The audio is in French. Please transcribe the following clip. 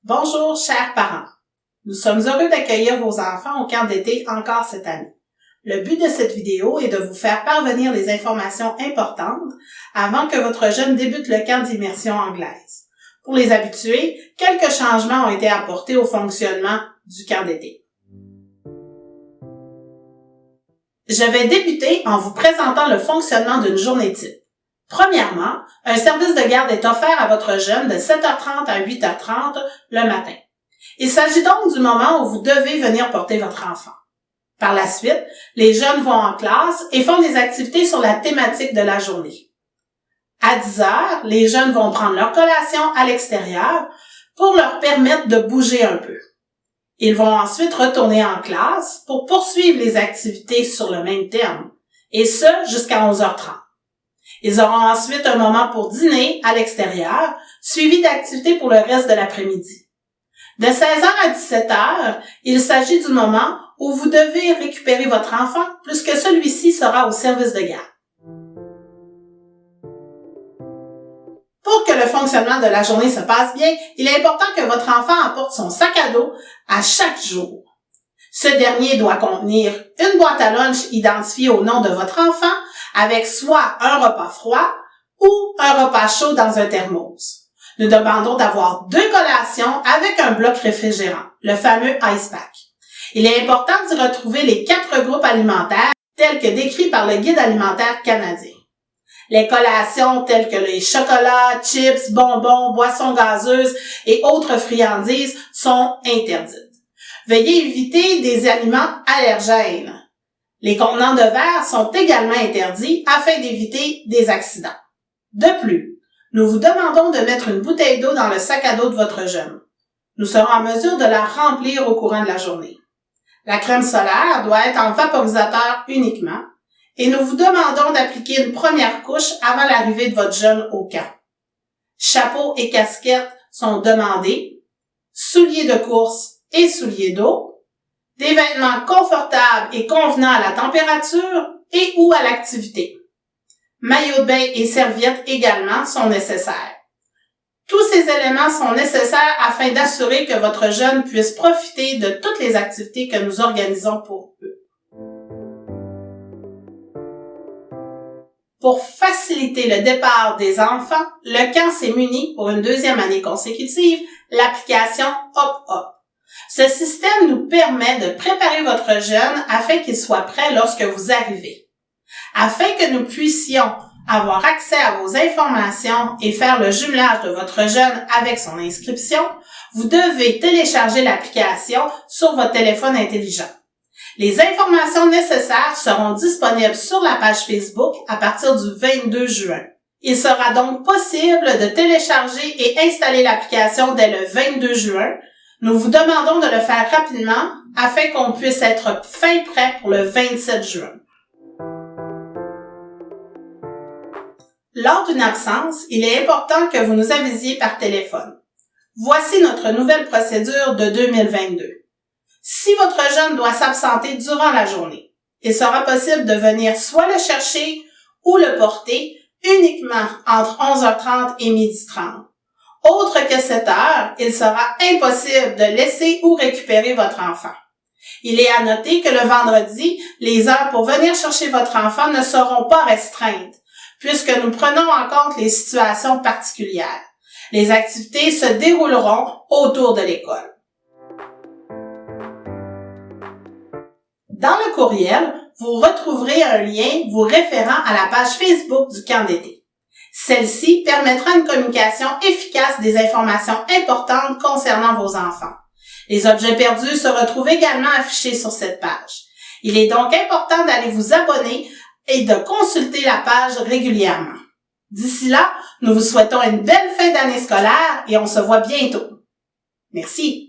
Bonjour, chers parents. Nous sommes heureux d'accueillir vos enfants au camp d'été encore cette année. Le but de cette vidéo est de vous faire parvenir les informations importantes avant que votre jeune débute le camp d'immersion anglaise. Pour les habitués, quelques changements ont été apportés au fonctionnement du camp d'été. Je vais débuter en vous présentant le fonctionnement d'une journée type. Premièrement, un service de garde est offert à votre jeune de 7h30 à 8h30 le matin. Il s'agit donc du moment où vous devez venir porter votre enfant. Par la suite, les jeunes vont en classe et font des activités sur la thématique de la journée. À 10h, les jeunes vont prendre leur collation à l'extérieur pour leur permettre de bouger un peu. Ils vont ensuite retourner en classe pour poursuivre les activités sur le même thème, et ce jusqu'à 11h30. Ils auront ensuite un moment pour dîner à l'extérieur, suivi d'activités pour le reste de l'après-midi. De 16h à 17h, il s'agit du moment où vous devez récupérer votre enfant puisque celui-ci sera au service de garde. Pour que le fonctionnement de la journée se passe bien, il est important que votre enfant apporte son sac à dos à chaque jour. Ce dernier doit contenir une boîte à lunch identifiée au nom de votre enfant avec soit un repas froid ou un repas chaud dans un thermos. Nous demandons d'avoir 2 collations avec un bloc réfrigérant, le fameux ice pack. Il est important d'y retrouver les 4 groupes alimentaires tels que décrits par le Guide alimentaire canadien. Les collations telles que les chocolats, chips, bonbons, boissons gazeuses et autres friandises sont interdites. Veuillez éviter des aliments allergènes. Les contenants de verre sont également interdits afin d'éviter des accidents. De plus, nous vous demandons de mettre une bouteille d'eau dans le sac à dos de votre jeune. Nous serons en mesure de la remplir au courant de la journée. La crème solaire doit être en vaporisateur uniquement et nous vous demandons d'appliquer une première couche avant l'arrivée de votre jeune au camp. Chapeau et casquette sont demandés, souliers de course et souliers d'eau, des vêtements confortables et convenant à la température et ou à l'activité. Maillot de bain et serviettes également sont nécessaires. Tous ces éléments sont nécessaires afin d'assurer que votre jeune puisse profiter de toutes les activités que nous organisons pour eux. Pour faciliter le départ des enfants, le camp s'est muni pour une 2e année consécutive l'application Hop-Hop. Ce système nous permet de préparer votre jeune afin qu'il soit prêt lorsque vous arrivez. Afin que nous puissions avoir accès à vos informations et faire le jumelage de votre jeune avec son inscription, vous devez télécharger l'application sur votre téléphone intelligent. Les informations nécessaires seront disponibles sur la page Facebook à partir du 22 juin. Il sera donc possible de télécharger et installer l'application dès le 22 juin. Nous vous demandons de le faire rapidement afin qu'on puisse être fin prêt pour le 27 juin. Lors d'une absence, il est important que vous nous avisiez par téléphone. Voici notre nouvelle procédure de 2022. Si votre jeune doit s'absenter durant la journée, il sera possible de venir soit le chercher ou le porter uniquement entre 11h30 et 12h30. Autre que cette heure, il sera impossible de laisser ou récupérer votre enfant. Il est à noter que le vendredi, les heures pour venir chercher votre enfant ne seront pas restreintes, puisque nous prenons en compte les situations particulières. Les activités se dérouleront autour de l'école. Dans le courriel, vous retrouverez un lien vous référant à la page Facebook du camp d'été. Celle-ci permettra une communication efficace des informations importantes concernant vos enfants. Les objets perdus se retrouvent également affichés sur cette page. Il est donc important d'aller vous abonner et de consulter la page régulièrement. D'ici là, nous vous souhaitons une belle fin d'année scolaire et on se voit bientôt. Merci.